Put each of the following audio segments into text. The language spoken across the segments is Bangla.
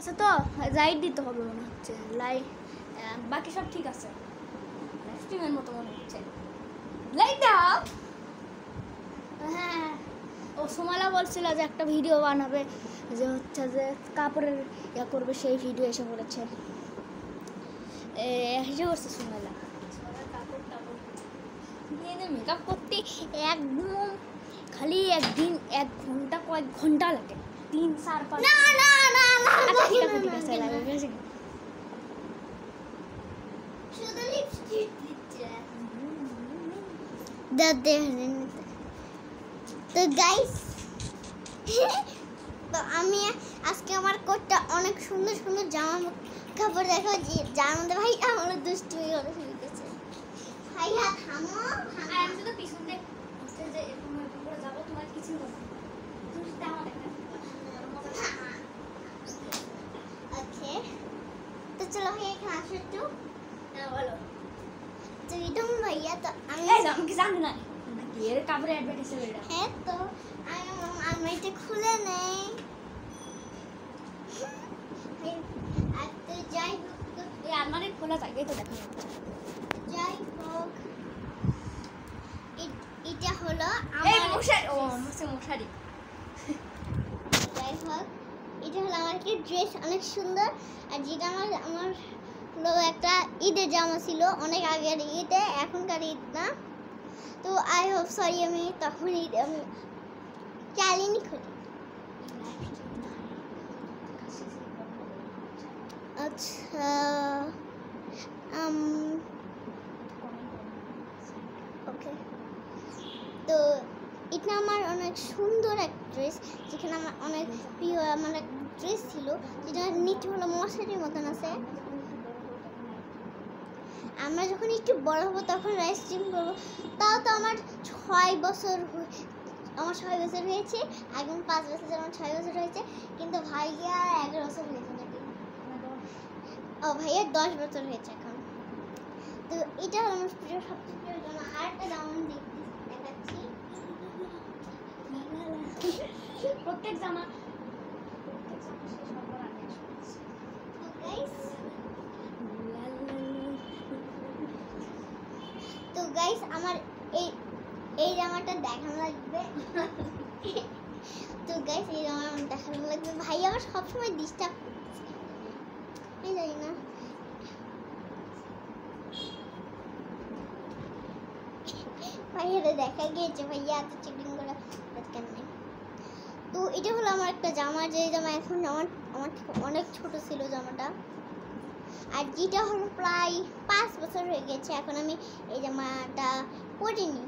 আচ্ছা তো লাইট দিতে হবে মনে হচ্ছে, লাইট বাকি সব ঠিক আছে, স্টিমের মতো মনে হচ্ছে। লাইট দাও। হ্যাঁ, ও সুমালা বলছিল যে একটা ভিডিও বানাবে, যে হচ্ছে যে কাপড়ের ইয়া করবে, সেই ভিডিও এসে পড়েছে, এসে করছে সুমালা। কাপড় টাপড় দিয়ে মেকআপ করতে একদম খালি একদিন 1 ঘন্টা, কয়েক ঘন্টা লাগে, 3-4-5। না না না না, আচ্ছা ঠিক আছে ঠিক আছে, লাগে বেশি শুধু লিপস্টিক দিচ্ছে দাদা। তো গাইস, তো আমি আজকে আমার কোটটা অনেক সুন্দর সুন্দর জামা কাপড় দেখো, যার মধ্যে ভাই আমার দুষ্টুমি করে ফেলতেছে। ভাইয়া থামো, আমি তো পিছনে হচ্ছে যে এরকম করে যাবো, তোমার কিছু হবে না, তুমি দাও দেখা। ওকে, তো চলো ভাইয়া এখানে আসো একটু। হ্যাঁ বলো। তো এটা ভাইয়া, তো আমি কি জানি না নাকি এর কাপড়ে অ্যাডভার্টাইজ হবে এটা। হ্যাঁ, তো আমি আলমারিটা খুলে নেই। আর তো যাই হোক, এই আলমারি খোলা থাকে তো দেখা যাচ্ছে। যাই হোক, এটা হলো আমার মশারি। ও মশারি। যাই হোক, এটা হলো আমার কি ড্রেস, অনেক সুন্দর। আর যেটা আমার হলো একটা ঈদের জামা ছিল, অনেক আগের ঈদে, এখনকার ঈদ না। তো আই হোপ সরি, আমি তখন ঈদ আমি চালিনি খুঁজি। আচ্ছা, ওকে, তো এটা আমার অনেক সুন্দর এক ড্রেস, যেখানে আমার অনেক প্রিয় আমার এক ড্রেস ছিল, যেটা নিচে হলো মশারির মতন আছে। আমরা যখন একটু বড় হবো তখন রাইস্ট্রিম করবো। তাও তো আমার 6 বছর, আমার 6 বছর হয়েছে, এখন 5 বছর, যেমন 6 বছর হয়েছে, কিন্তু ভাইয়া 11 বছর হয়েছে নাকি, ও ভাইয়া 10 বছর হয়েছে এখন। তো এটা হলো আমার প্রিয়, সবচেয়ে প্রিয় জামা। আর একটা জামা দেখাচ্ছি, প্রত্যেক জামা তো গাইস, আমার এই জামাটা দেখানো লাগবে। তো গাইস, এই জামা আমার দেখানো লাগবে। ভাই আমার সবসময় ডিস্টার্ব করতেছে, আমি জানি না। ভাইয়ারে দেখা গিয়েছে, ভাইয়া এত চিটিং করে দরকার নেই। তো এটা হলো আমার একটা জামা, যে জামা এখন আমার থেকে অনেক ছোট ছিল জামাটা। আর যেটা হলো প্রায় 5 বছর হয়ে গেছে, এখন আমি এই জামাটা পরিনি।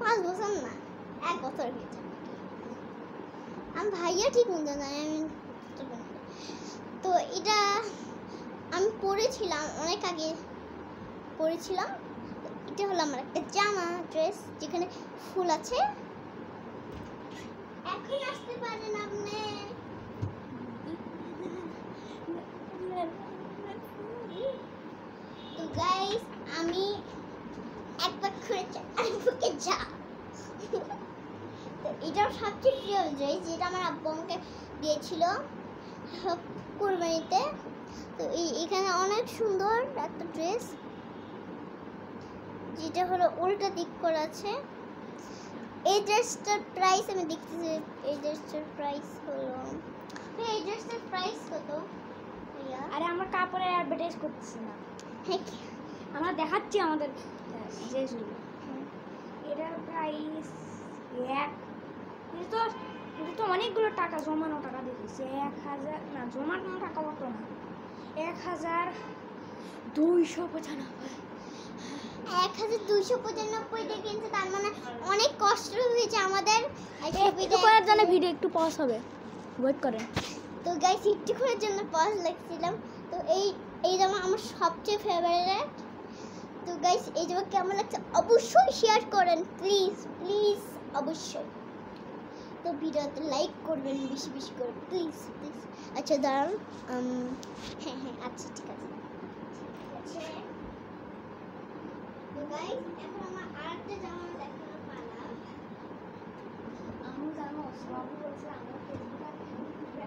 5 বছর না, 1 বছর হয়েছে। আমি ভাইয়া ঠিক মতো জানি, আমি তো এটা আমি পরেছিলাম অনেক আগে, পরেছিলাম। এটা হলো আমার একটা জামা ড্রেস, যেখানে ফুল আছে। এখন আসতে পারেন আপনি। তো গাইস, আমি একবার ঘুরেছি আব্বুকে যা। তো এটাও সবচেয়ে প্রিয় ড্রেস, যেটা আমার আব্বু আমাকে দিয়েছিল কুরবানিতে। তো এখানে অনেক সুন্দর একটা ড্রেস, যেটা হলো উল্টা দিক করা আছে। এই ড্রেসটার প্রাইস আমি দেখতেছি, এই ড্রেসটার প্রাইস হলো, এই ড্রেসটার প্রাইস কত? আরে আমরা কাপড়ে অ্যাডভার্টাইজ করতেছি না, আমরা দেখাচ্ছি আমাদের ড্রেসগুলো। এটার প্রাইস এটা তো অনেকগুলো টাকা, জমানো টাকা দেখেছি। 1000 না, জমানো টাকা মতো না, 1295। 1295 কিনছে, তার মানে অনেক কষ্ট হয়েছে আমাদের। একটু করার জন্য ভিডিও একটু পজ হবে, ওয়েট করেন। তো গাইস, একটু করার জন্য পজ লাগছিলাম। তো এই জামা আমার সবচেয়ে ফেভারিট। তো গাইস, এই জামা কেমন লাগছে অবশ্যই শেয়ার করেন, প্লিজ প্লিজ, অবশ্যই। তো ভিডিওতে লাইক করবেন বেশি বেশি করে, প্লিজ প্লিজ। আচ্ছা দাঁড়ান, হ্যাঁ হ্যাঁ, আচ্ছা ঠিক আছে। তো গাইস, এখন আমার আরেকটা জামা দেখানোর পালা। আমি জানো, সবাই বলছে আমরা ফেসবুকে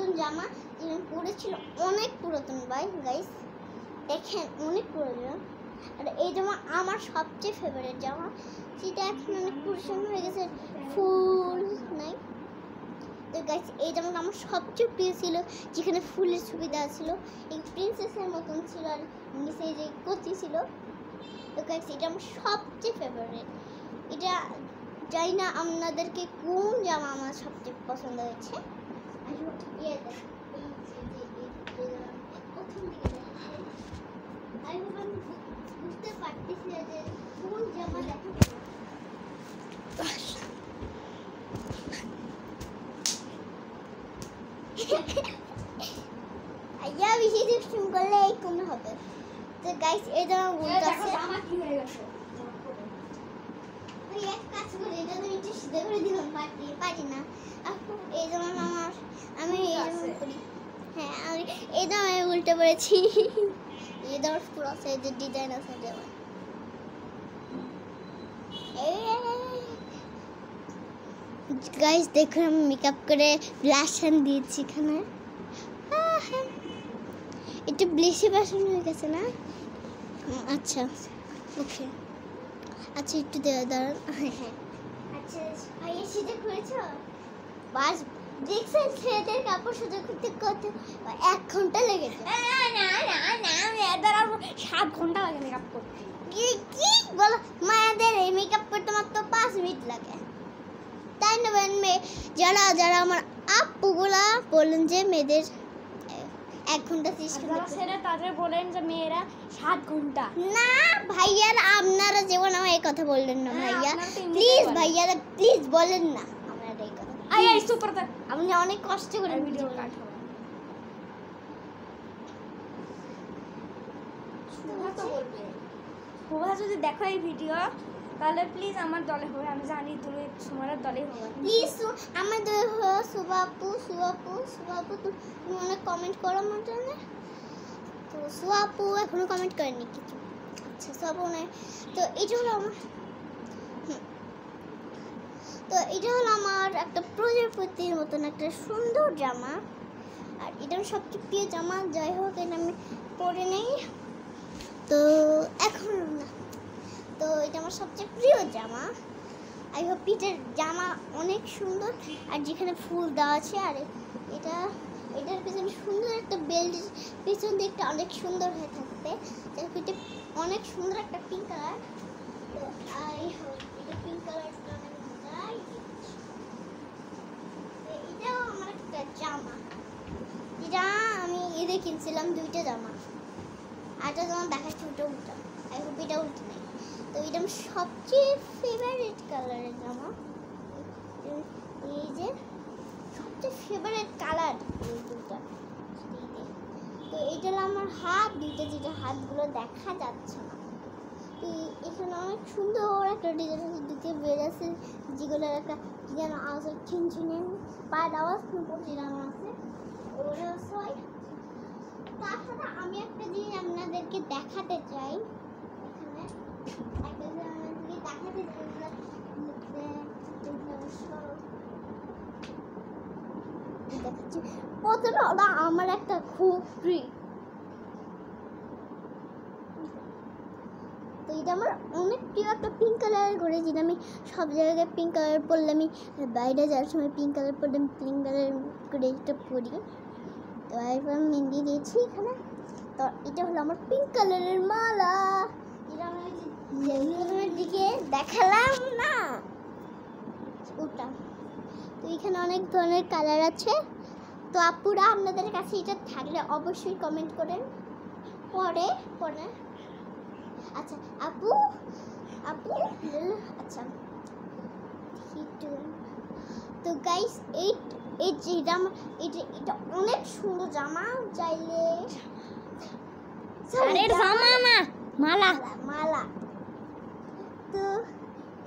পুরাতন জামা যেটা পরেছিল, অনেক পুরাতন গাইস দেখেন, অনেক পুরাতন। আর এই জামা আমার সবচেয়ে ফেভারিট জামা, যেটা এখন অনেক পুরাতন হয়ে গেছে, ফুল নাই। তো গাইস এই জামাটা আমার সবচেয়ে প্রিয় ছিল, যেখানে ফুলের ছবি দেওয়া ছিল, এই প্রিন্সেসের মতন ছিল, আর নিচে যে কচি ছিল। তো গাইস এটা আমার সবচেয়ে ফেভারিট। এটা জানি না আপনাদেরকে কোন জামা আমার সবচেয়ে পছন্দ হয়েছে। বুঝতে পারতেছি যে কোন জামা দেখা আইয়া বেশি সিস্টেম করলে এই কম হবে। তো গাইস এই জামা বলতেছে জামা কি হয়ে গেছে, ওই এক কাজ করে এটা তো একটু সিধা করে দিলাম, পারি না আপু। এই জামা আমার, আমি এই জামা করি, হ্যাঁ আমি এই জামা উল্টে পড়েছি। এই জামা পুরো আছে, যে ডিজাইন আছে জামা। গাইস দেখুন আমি মেকআপ করে ব্লাশন দিয়েছি এখানে, একটু বেশি ব্লাশন হয়ে গেছে না? আচ্ছা ওকে, আচ্ছা একটু দাঁড়ান। হ্যাঁ আচ্ছা ভাইয়া সিধে করেছো? বাস দেখছেন ছেলেদের কাপড় সোজা করতে কত 1 ঘন্টা লেগেছে। না না না না মেয়েদের 7 ঘন্টা লাগে মেকআপ করতে। কি বলো, মায়েদের এই মেকআপ করতে মাত্র 5 মিনিট লাগে, তাই না? যারা যারা আমার আপুগুলা বলেন যে মেয়েদের 1 ঘন্টা 30 মিনিট, সেটা তাদের বলেন যে মেয়েরা 7 ঘন্টা। না ভাইয়ারা আপনারা যেমন আমার এই কথা বললেন না ভাইয়া, প্লিজ ভাইয়ারা প্লিজ বলেন না আপনারা এই কথা। এই সুপার আপনি অনেক কষ্ট করে ভিডিও কাটো। শুভা যদি দেখো এই ভিডিও তাহলে প্লিজ আমার দলে হবে, আমি জানি তুমি সুমারের দলে হবে। প্লিজ আমার দলে হো, সুবাপু তুমি অনেক কমেন্ট করো আমার জন্য। তো সুবাপু এখনো কমেন্ট করেনি কিছু, আচ্ছা সুবাপু নাই। তো এটা হলো আমার, তো এটা হলো আমার একটা প্রজাপতির মতন একটা সুন্দর জামা, আর এটা আমার সবচেয়ে প্রিয় জামা। যাই হোক এটা আমি পরে নেই, তো এখন না, তো এটা আমার সবচেয়ে প্রিয় জামা। আই হোপ এটার জামা অনেক সুন্দর, আর যেখানে ফুল দেওয়া আছে, আর এটার পিছনে সুন্দর একটা বেল্ট, পিছন দিকটা অনেক সুন্দর হয়ে থাকবে। এটা অনেক সুন্দর একটা পিঙ্ক কালার, তো আই হোপ এটা পিঙ্ক কালারটা অনেক মজাই। এটাও আমার একটা জামা, যেটা আমি ঈদে কিনছিলাম, 2টা জামা, আরেকটা জামা দেখাচ্ছি ওটা উল্টা, আই হোপ এটা উল্টো নেই। তো এটা আমার সবচেয়ে ফেভারিট কালারের জামা, এই যে সবচেয়ে ফেভারিট কালার এই দুটা। তো এইটা হলো আমার হাত দুইটা, যেটা হাতগুলো দেখা যাচ্ছে না। এখানে অনেক সুন্দর একটা ডিজাইন আছে, দিকে বের আছে, যেগুলোর একটা যেন আওয়াজ ছিনছিনে পায়ের আওয়াজ যেরকম আছে ওরা হয়। তাছাড়া আমি একটা জিনিস আপনাদেরকে দেখাতে চাই, প্রথমে আমার একটা খুব প্রিয়, তো এটা আমার অনেক প্রিয় একটা পিঙ্ক কালারের করে, যেটা আমি সব জায়গায় পিঙ্ক কালার পরলে, আমি বাইরে যাওয়ার সময় পিঙ্ক কালার পরলে আমি পিঙ্ক কালার করে এটা পরি। তো এরপর আমি মেহেন্দি দিয়েছি এখানে। তো এটা হলো আমার পিঙ্ক কালারের মালা, যেটা আমি যেগুলোর দিকে দেখালাম না ওটা। তো এখানে অনেক ধরনের কালার আছে। তো আপুরা আপনাদের কাছে এটা থাকলে অবশ্যই কমেন্ট করেন পরে। আচ্ছা আপু আচ্ছা তো গাইস এই জামা, এটা অনেক সুন্দর জামা, চাইলে জামা না মালা। তো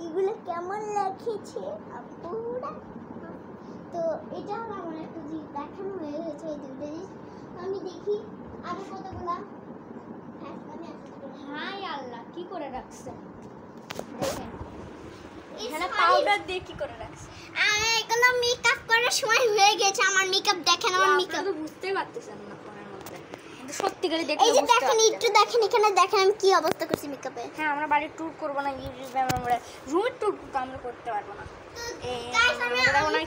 এগুলো কেমন লাগছে আপুরা? তো এটা আমার একটা জিনিস দেখানো হয়ে গেছে, এই দুটো জিনিস। আমি দেখি আরো কতগুলা। হাই আল্লাহ, কি করে রাখছে দেখেন, এখানে পাউডার দিয়ে কি করে রাখছে। এগুলো হলো মেকআপ করার সময় হয়ে গেছে। আমার মেকআপ দেখেন, আমার মেকআপ তো বুঝতেই পারতেছেন না ফোনের মধ্যে, কিন্তু সত্যিকারই দেখলে এই যে বুঝতে দেখেন, পারতেন। একটু দেখেন এখানে দেখেন আমি কি অবস্থা করছি মেকআপে। হ্যাঁ, আমরা বাড়ির ট্যুর করবো না, ইউটিউবে আমরা রুমের ট্যুর তো আমরা করতে পারবো না।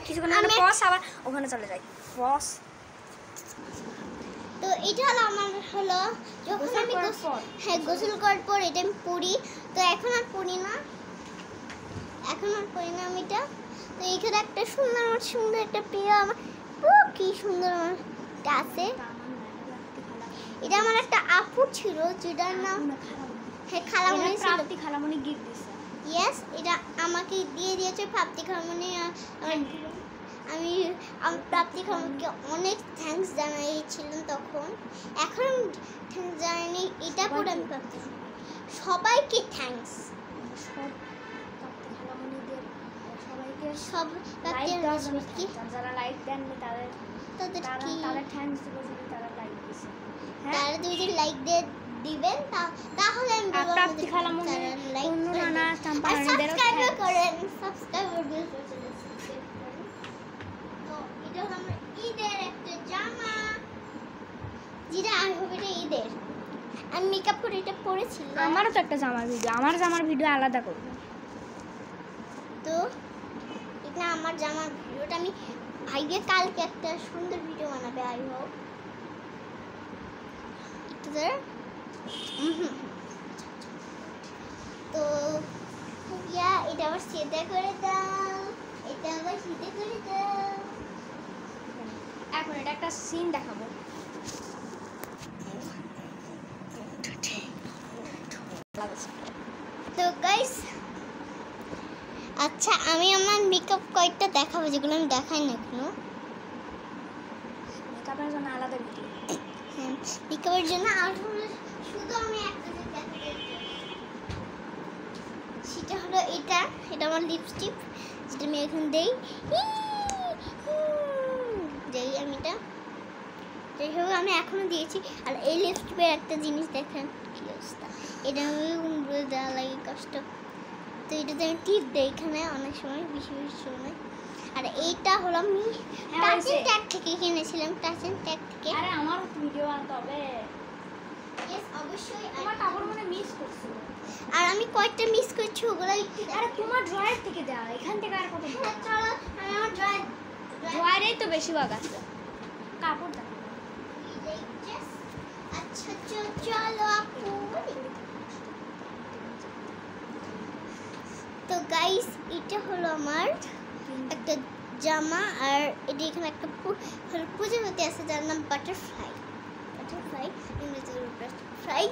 কিছুক্ষণ পস আবার ওখানে চলে যাই পস। তো এটা হলো আমার হলো যখন গোসল আমি করার পর। হ্যাঁ গোসল করার পর এটা আমি পরি। তো এখন আর পরি না, আমি এটা। তো এখানে একটা সুন্দর একটা প্রিয় আমার কি সুন্দর আমার এটা আছে। এটা আমার একটা আপু ছিল যেটার নাম হ্যাঁ খালামণি ছিল। খালামণি গিফট দিছে। ইয়েস, এটা আমাকে দিয়ে দিয়েছে প্রাপ্তি খালামণি। আমি প্রাপ্তি খালামণিকে অনেক থ্যাঙ্কস জানাইছিলাম তখন। এখন থ্যাঙ্কস জানাইনি, এটা পরে আমি প্রাপ্তি সবাইকে থ্যাঙ্কস। সব যারা লাইক দেননি তাদের থ্যাঙ্কস দিব, তারা লাইক দিছে। তারা যদি লাইক দিবেন তাহলে আমি বলবো প্রাপ্তি খালামণি অন্য নানা চাম্পারানীদেরও সাবস্ক্রাইব করেন, সাবস্ক্রাইব করবেন। তো এটা হলো আমার ঈদের একটা জামা, যেটা আমি হবে এটা ঈদের। আমি মেকআপ করে এটা পরেছিলাম। আমারও তো একটা জামার ভিডিও, আমার জামার ভিডিও আলাদা করবো। তো এটা আমার জামার ভিডিওটা আমি ভাইকে কালকে একটা সুন্দর ভিডিও বানাবে। আই হোপ তো এটা আবার সিধা করে দাও, এটা আবার সিধা করে দাও। এখন এটা একটা সিন দেখাবো। তো গাইস আচ্ছা, আমি আমার মেকআপ কয়েকটা দেখাবো যেগুলো আমি দেখাই না এখনো। মেকআপের জন্য আলাদা ভিডিও। হ্যাঁ, মেকআপের জন্য আর শুধু আমি একটা জিনিস দেখাতে চাই, সেটা হলো এটা আমার লিপস্টিক, যেটা আমি এখন দেই আমি এটা যাই হোক আমি এখনো দিয়েছি। আর এই লিপস্টিকের একটা জিনিস দেখেন কি অবস্থা, এটা আমি দেওয়া লাগে কষ্ট। তো এটাতে আমি টিপ দিই এখানে অনেক সময়, বেশি সময়। আর এইটা হলো আমি টাচিং ট্যাগ থেকে কিনেছিলাম, টাচিং ট্যাগ থেকে। আরে আমার ভিডিও আনতে হবে। ইয়েস অবশ্যই। আমার কাপড় মানে মিস করছি, আর আমি কয়েকটা মিস করছি, ওগুলো একটু। আরে তোমার ড্রয়ার থেকে দাও, এখান থেকে আর কত চলো আমি আমার ড্রয়ারেই তো বেশিরভাগ আছে কাপড় দাও। আচ্ছা চলো আপু। তো গাইস এটা হলো আমার একটা জামা, আর এটা এখানে একটা প্রজাপতি আছে যার নাম বাটারফ্লাই। ইংরেজিতে বাটারফ্লাই।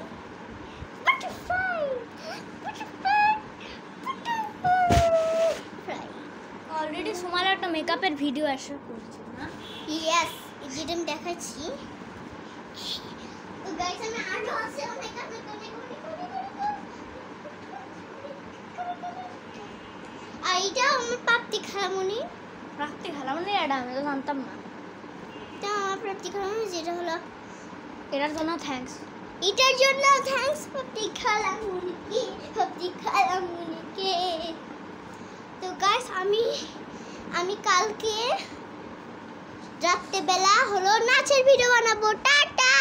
অলরেডি সুমালা একটা মেকআপের ভিডিও শেয়ার করেছে না? ইয়েস, যেটা আমি দেখাচ্ছি। তো গাইস আমি আরো আছে মেকআপ আর এটা আমার প্রাপ্তি খালামণি। প্রাপ্তি খালামণি এটা আমি তো জানতাম না। এটা আমার প্রাপ্তি খালামণি, যেটা হলো এটার জন্য থ্যাঙ্কস। এটার জন্য থ্যাঙ্কস প্রাপ্তি খালামণিকে। তো গাইস আমি কালকে রাত্রেবেলা হলো নাচের ভিডিও বানাবো। টাটা।